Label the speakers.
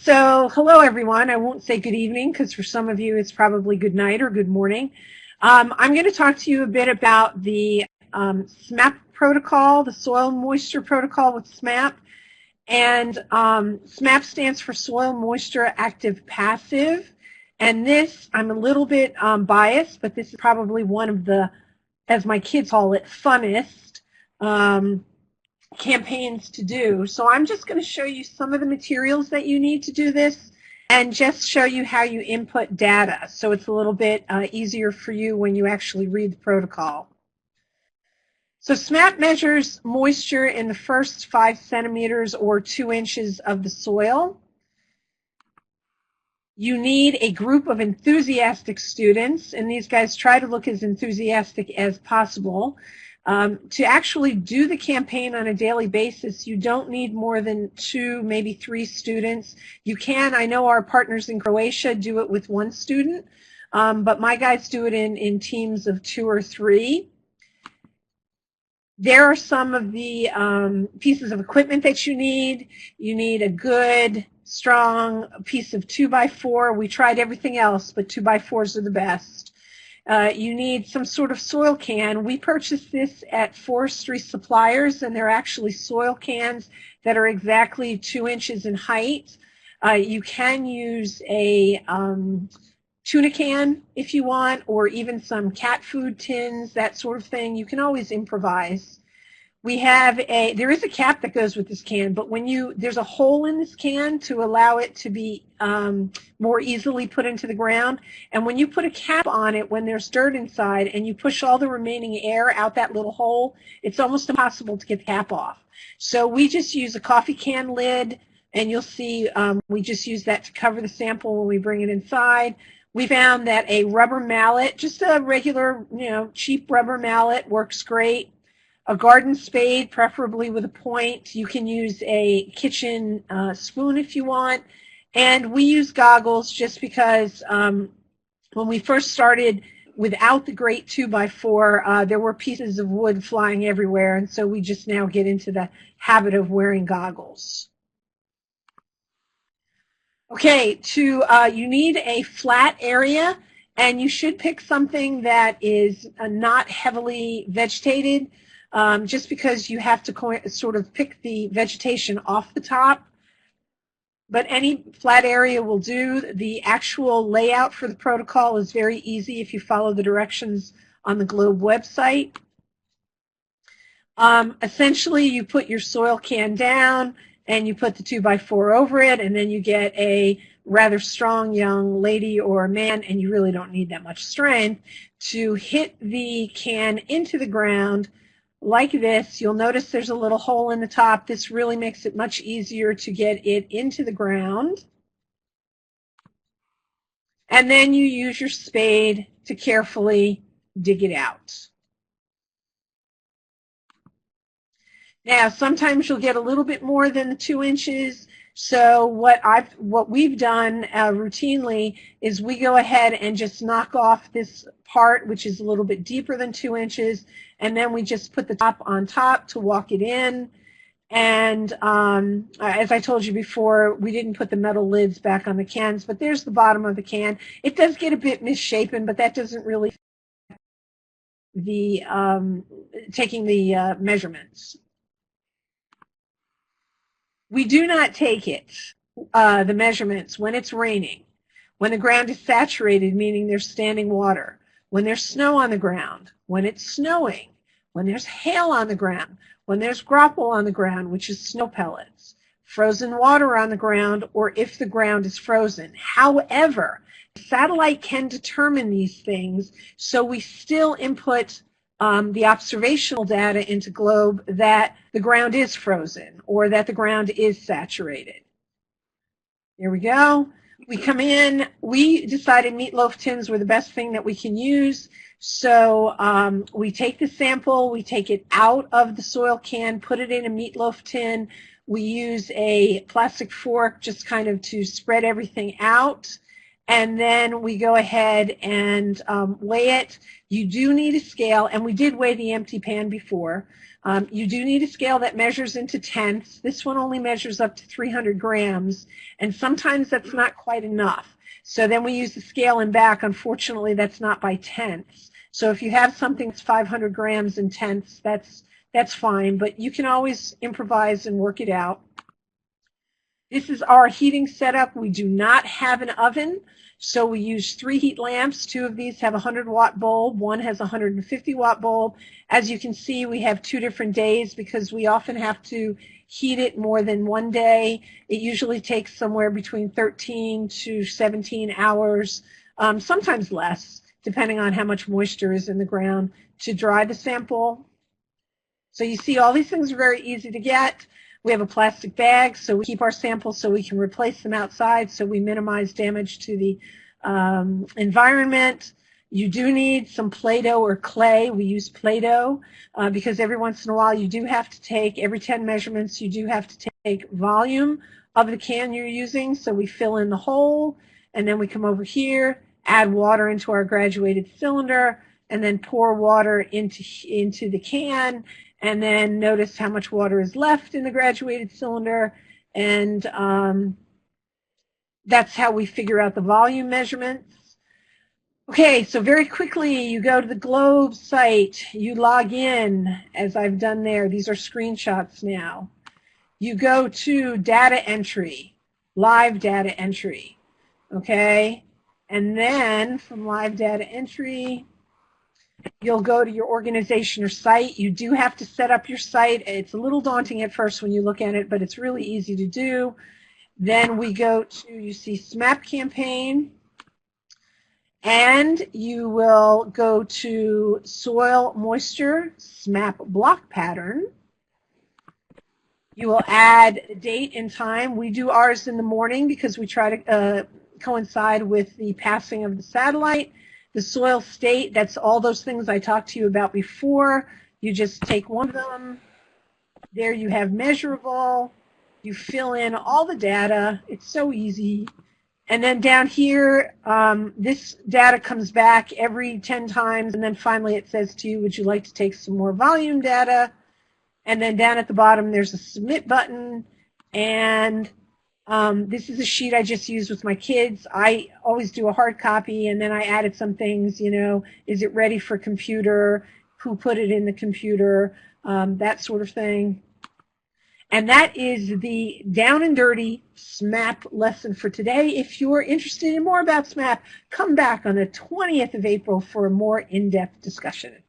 Speaker 1: So, hello everyone. I won't say good evening because for some of you it's probably good night or good morning. I'm going to talk to you a bit about the SMAP protocol, the soil moisture protocol with SMAP. And SMAP stands for Soil Moisture Active Passive. And this, I'm a little bit biased, but this is probably one of the, as my kids call it, funnest campaigns to do. So I'm just going to show you some of the materials that you need to do this and just show you how you input data. So it's a little bit easier for you when you actually read the protocol. So SMAP measures moisture in the first 5 centimeters or 2 inches of the soil. You need a group of enthusiastic students, and these guys try to look as enthusiastic as possible. To actually do the campaign on a daily basis, you don't need more than 2, maybe 3 students. You can, I know our partners in Croatia do it with 1 student, but my guys do it in teams of 2 or 3. There are some of the pieces of equipment that you need. You need a good, strong piece of 2x4. We tried everything else, but 2x4s are the best. You need some sort of soil can. We purchased this at forestry suppliers, and they're actually soil cans that are exactly 2 inches in height. You can use a tuna can if you want, or even some cat food tins, that sort of thing. You can always improvise. There is a cap that goes with this can, but there's a hole in this can to allow it to be more easily put into the ground. And when you put a cap on it, when there's dirt inside and you push all the remaining air out that little hole, it's almost impossible to get the cap off. So we just use a coffee can lid, and you'll see we just use that to cover the sample when we bring it inside. We found that a rubber mallet, just a regular, cheap rubber mallet, works great. A garden spade, preferably with a point. You can use a kitchen spoon if you want. And we use goggles just because when we first started without the great 2x4, there were pieces of wood flying everywhere. And so we just now get into the habit of wearing goggles. Okay, you need a flat area, and you should pick something that is not heavily vegetated. Just because you have to sort of pick the vegetation off the top. But any flat area will do. The actual layout for the protocol is very easy if you follow the directions on the Globe website. Essentially, you put your soil can down, and you put the 2x4 over it, and then you get a rather strong young lady or man, and you really don't need that much strength, to hit the can into the ground like this. You'll notice there's a little hole in the top. This really makes it much easier to get it into the ground. And then you use your spade to carefully dig it out. Now, sometimes you'll get a little bit more than the 2 inches. So what we've done routinely is we go ahead and just knock off this part, which is a little bit deeper than 2 inches, and then we just put the top on top to walk it in. And as I told you before, we didn't put the metal lids back on the cans, but there's the bottom of the can. It does get a bit misshapen, but that doesn't really taking the measurements. We do not take the measurements when it's raining, when the ground is saturated, meaning there's standing water, when there's snow on the ground, when it's snowing, when there's hail on the ground, when there's grapple on the ground, which is snow pellets, frozen water on the ground, or if the ground is frozen. However, the satellite can determine these things, so we still input the observational data into Globe that the ground is frozen or that the ground is saturated. There we go. We come in. We decided meatloaf tins were the best thing that we can use. So we take the sample, we take it out of the soil can, put it in a meatloaf tin. We use a plastic fork just kind of to spread everything out. and then we go ahead and weigh it. You do need a scale, and we did weigh the empty pan before. You do need a scale that measures into tenths. This one only measures up to 300 grams, and sometimes that's not quite enough. So then we use the scale and back. Unfortunately, that's not by tenths. So if you have something that's 500 grams in tenths, that's fine, but you can always improvise and work it out. This is our heating setup. We do not have an oven, so we use 3 heat lamps. 2 of these have a 100-watt bulb. One has a 150-watt bulb. As you can see, we have 2 different days because we often have to heat it more than one day. It usually takes somewhere between 13 to 17 hours, sometimes less, depending on how much moisture is in the ground, to dry the sample. So you see all these things are very easy to get. We have a plastic bag, so we keep our samples so we can replace them outside, so we minimize damage to the environment. You do need some Play-Doh or clay. We use Play-Doh because every once in a while you do have to take, every 10 measurements, you do have to take volume of the can you're using. So we fill in the hole, and then we come over here, add water into our graduated cylinder, and then pour water into the can. And then notice how much water is left in the graduated cylinder. And that's how we figure out the volume measurements. Okay, so very quickly, you go to the Globe site. You log in, as I've done there. These are screenshots now. You go to data entry, live data entry. Okay? And then from live data entry, you'll go to your organization or site. You do have to set up your site. It's a little daunting at first when you look at it, but it's really easy to do. Then we go to, you see SMAP campaign, and you will go to soil moisture SMAP block pattern. You will add a date and time. We do ours in the morning because we try to coincide with the passing of the satellite. The soil state, that's all those things I talked to you about before. You just take one of them. There you have measurable. You fill in all the data. It's so easy. And then down here, this data comes back every 10 times. And then finally it says to you, would you like to take some more volume data? And then down at the bottom, there's a submit button. And this is a sheet I just used with my kids. I always do a hard copy, and then I added some things, you know, is it ready for computer? Who put it in the computer? That sort of thing. And that is the down and dirty SMAP lesson for today. If you're interested in more about SMAP, come back on the 20th of April for a more in-depth discussion.